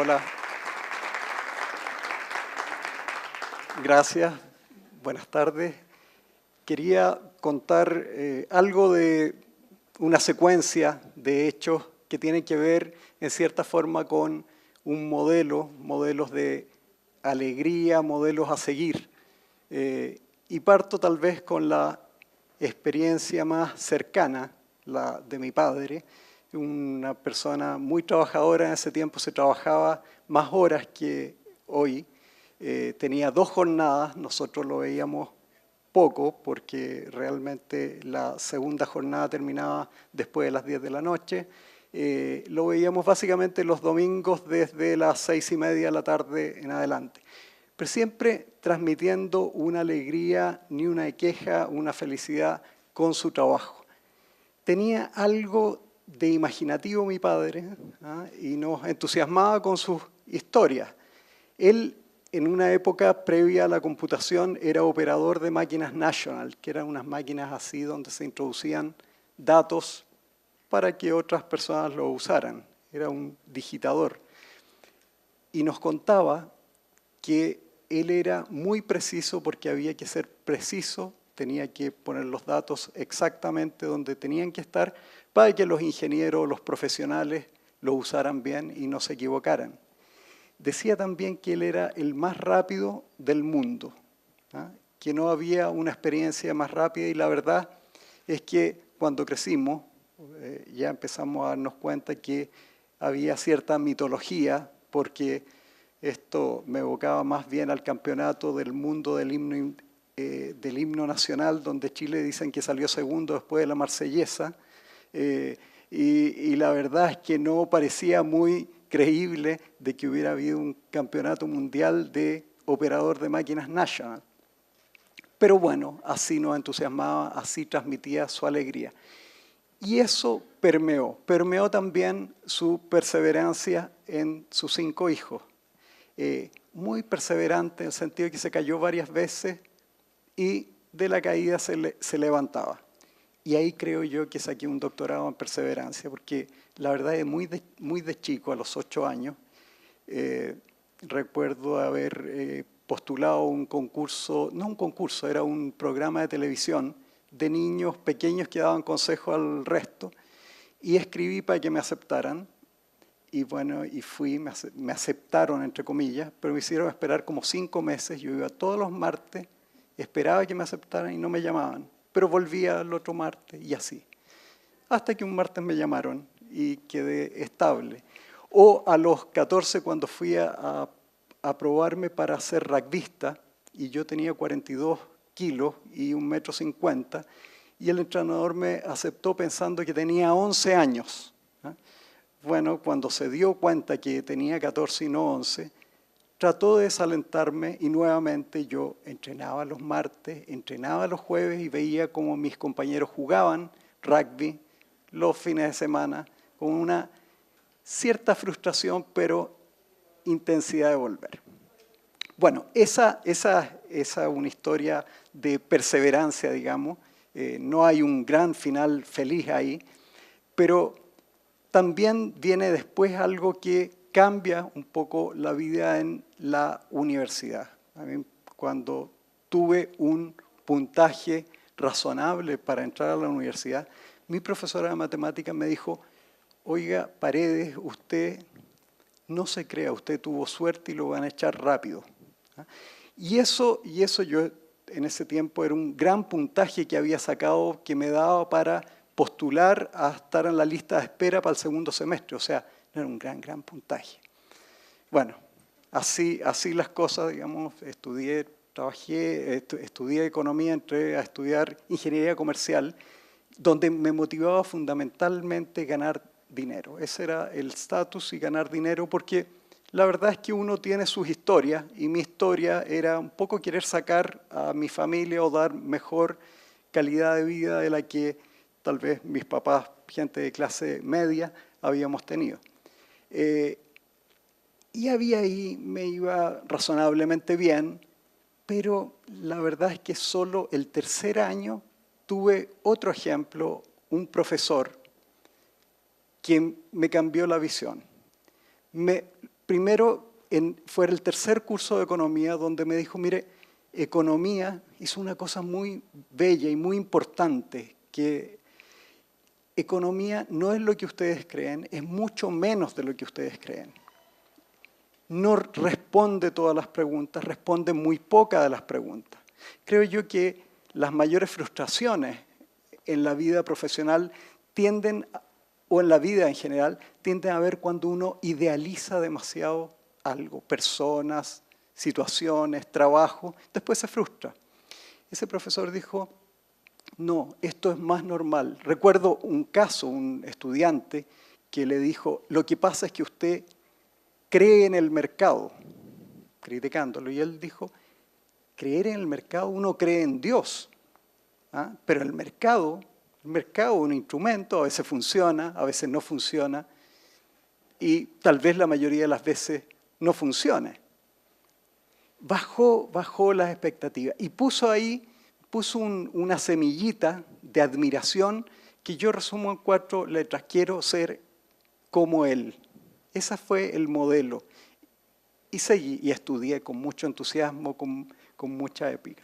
Hola. Gracias. Buenas tardes. Quería contar algo de una secuencia de hechos que tienen que ver, en cierta forma, con un modelos de alegría, modelos a seguir. Y parto tal vez con la experiencia más cercana, la de mi padre, una persona muy trabajadora. En ese tiempo se trabajaba más horas que hoy. Tenía 2 jornadas, nosotros lo veíamos poco porque realmente la segunda jornada terminaba después de las 10 de la noche. Lo veíamos básicamente los domingos desde las 6:30 de la tarde en adelante. Pero siempre transmitiendo una alegría, ni una queja, una felicidad con su trabajo. Tenía algo de imaginativo mi padre, y nos entusiasmaba con sus historias. Él, en una época previa a la computación, era operador de máquinas National, que eran unas máquinas así donde se introducían datos para que otras personas lo usaran. Era un digitador. Y nos contaba que él era muy preciso porque había que ser preciso, tenía que poner los datos exactamente donde tenían que estar para que los ingenieros, los profesionales, lo usaran bien y no se equivocaran. Decía también que él era el más rápido del mundo, que no había una experiencia más rápida, y la verdad es que cuando crecimos ya empezamos a darnos cuenta que había cierta mitología, porque esto me evocaba más bien al campeonato del mundo del himno nacional, donde Chile dicen que salió segundo después de la Marsellesa, y la verdad es que no parecía muy creíble de que hubiera habido un campeonato mundial de operador de máquinas National. Pero bueno, así nos entusiasmaba, así transmitía su alegría. Y eso permeó también su perseverancia en sus 5 hijos. Muy perseverante en el sentido de que se cayó varias veces y de la caída se levantaba. Y ahí creo yo que saqué un doctorado en perseverancia, porque la verdad es muy de chico, a los 8 años, recuerdo haber postulado un concurso, no un concurso, era un programa de televisión de niños pequeños que daban consejo al resto, y escribí para que me aceptaran. Y bueno, y fui, me aceptaron, entre comillas, pero me hicieron esperar como 5 meses. Yo iba todos los martes, esperaba que me aceptaran y no me llamaban. Pero volvía el otro martes y así. Hasta que un martes me llamaron y quedé estable. O a los 14, cuando fui a probarme para ser rugbyista, y yo tenía 42 kilos y 1,50 m, y el entrenador me aceptó pensando que tenía 11 años. Bueno, cuando se dio cuenta que tenía 14 y no 11, trató de desalentarme y nuevamente yo entrenaba los martes, entrenaba los jueves y veía cómo mis compañeros jugaban rugby los fines de semana con una cierta frustración, pero intensidad de volver. Bueno, esa es una historia de perseverancia, digamos. No hay un gran final feliz ahí, pero también viene después algo que cambia un poco la vida en la universidad. A mí, cuando tuve un puntaje razonable para entrar a la universidad, mi profesora de matemáticas me dijo: oiga, Paredes, usted no se crea, usted tuvo suerte y lo van a echar rápido. Y eso yo en ese tiempo era un gran puntaje que había sacado, que me daba para postular a estar en la lista de espera para el segundo semestre. O sea, no era un gran puntaje. Bueno, así las cosas, digamos. Estudié, trabajé, estudié economía, entré a estudiar ingeniería comercial, donde me motivaba fundamentalmente ganar dinero. Ese era el estatus, y ganar dinero, porque la verdad es que uno tiene sus historias, y mi historia era un poco querer sacar a mi familia o dar mejor calidad de vida de la que tal vez mis papás, gente de clase media, habíamos tenido. Y había ahí, me iba razonablemente bien, pero la verdad es que solo el tercer año tuve otro ejemplo, un profesor que me cambió la visión. primero fue el tercer curso de economía donde me dijo, mire, economía es una cosa muy bella y muy importante, que economía no es lo que ustedes creen, es mucho menos de lo que ustedes creen. No responde todas las preguntas, responde muy pocas de las preguntas. Creo yo que las mayores frustraciones en la vida profesional tienden, o en la vida en general, tienden a ver cuando uno idealiza demasiado algo, personas, situaciones, trabajo, después se frustra. Ese profesor dijo, no, esto es más normal. Recuerdo un caso, un estudiante que le dijo, lo que pasa es que usted cree en el mercado, criticándolo, y él dijo, creer en el mercado, uno cree en Dios, ¿ah? Pero el mercado es un instrumento, a veces funciona, a veces no funciona, y tal vez la mayoría de las veces no funcione. Bajó las expectativas y puso una semillita de admiración que yo resumo en 4 letras, quiero ser como él. Ese fue el modelo. Y seguí y estudié con mucho entusiasmo, con mucha épica.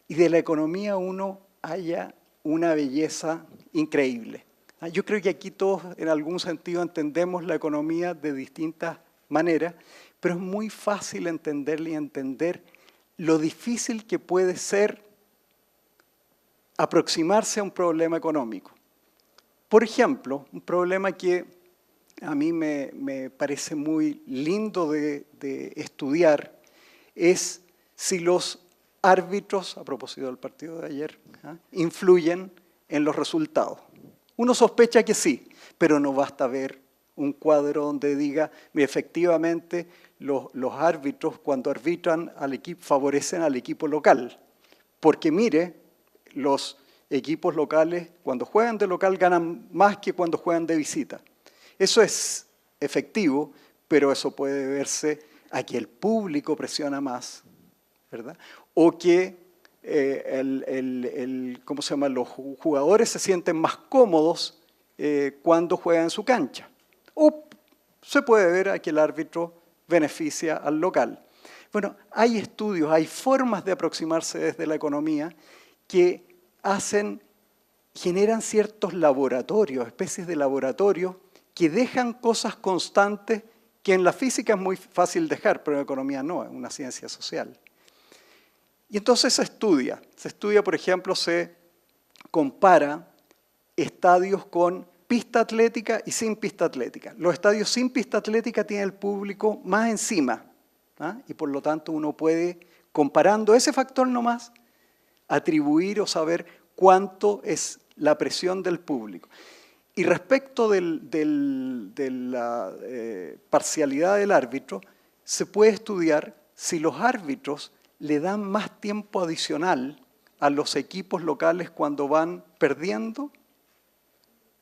Y de la economía uno halla una belleza increíble. Yo creo que aquí todos en algún sentido entendemos la economía de distintas maneras, pero es muy fácil entenderla y entender lo difícil que puede ser aproximarse a un problema económico. Por ejemplo, un problema que a mí me parece muy lindo de estudiar es si los árbitros, a propósito del partido de ayer, influyen en los resultados. Uno sospecha que sí, pero no basta ver un cuadro donde diga, efectivamente, los árbitros cuando arbitran al equipo favorecen al equipo local. Porque mire, los equipos locales cuando juegan de local ganan más que cuando juegan de visita. Eso es efectivo, pero eso puede verse a que el público presiona más, ¿verdad? O que ¿cómo se llama? Los jugadores se sienten más cómodos cuando juegan en su cancha. O se puede ver a que el árbitro beneficia al local. Bueno, hay estudios, hay formas de aproximarse desde la economía que generan ciertos laboratorios, especies de laboratorios que dejan cosas constantes que en la física es muy fácil dejar, pero en la economía no, es una ciencia social. Y entonces se estudia, por ejemplo, se compara estadios con pista atlética y sin pista atlética. Los estadios sin pista atlética tienen el público más encima, ¿ah? Y por lo tanto uno puede, comparando ese factor nomás, atribuir o saber cuánto es la presión del público. Y respecto de la parcialidad del árbitro, se puede estudiar si los árbitros le dan más tiempo adicional a los equipos locales cuando van perdiendo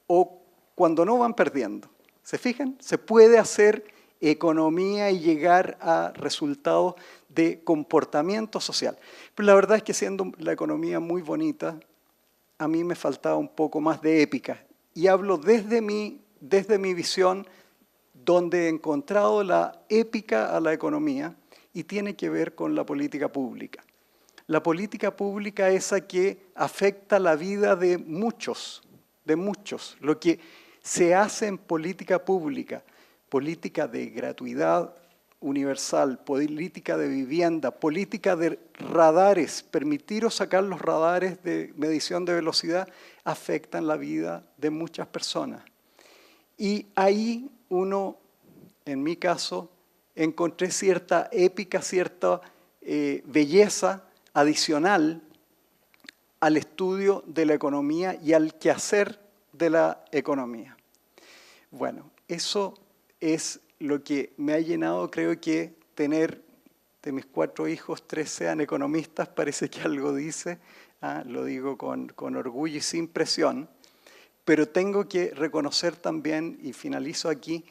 o cuando no van perdiendo. ¿Se fijan? Se puede hacer economía y llegar a resultados de comportamiento social. Pero la verdad es que siendo la economía muy bonita, a mí me faltaba un poco más de épica. Y hablo desde mi visión, donde he encontrado la épica a la economía y tiene que ver con la política pública. La política pública es esa que afecta la vida de muchos. Lo que se hace en política pública, política de gratuidad universal, política de vivienda, política de radares, permitir o sacar los radares de medición de velocidad, afectan la vida de muchas personas. Y ahí uno, en mi caso, encontré cierta épica, cierta belleza adicional al estudio de la economía y al quehacer de la economía. Bueno, eso es lo que me ha llenado, creo que tener de mis 4 hijos, 3 sean economistas, parece que algo dice, lo digo con orgullo y sin presión, pero tengo que reconocer también, y finalizo aquí,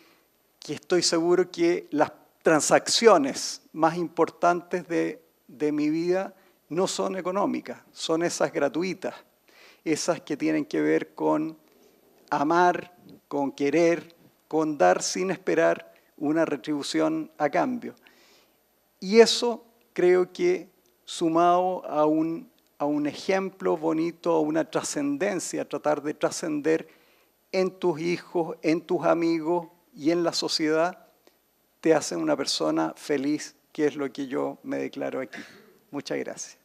que estoy seguro que las transacciones más importantes de mi vida no son económicas, son esas gratuitas, esas que tienen que ver con amar, con querer, con dar sin esperar una retribución a cambio. Y eso creo que sumado a un ejemplo bonito, a una trascendencia, tratar de trascender en tus hijos, en tus amigos y en la sociedad, te hacen una persona feliz, que es lo que yo me declaro aquí. Muchas gracias.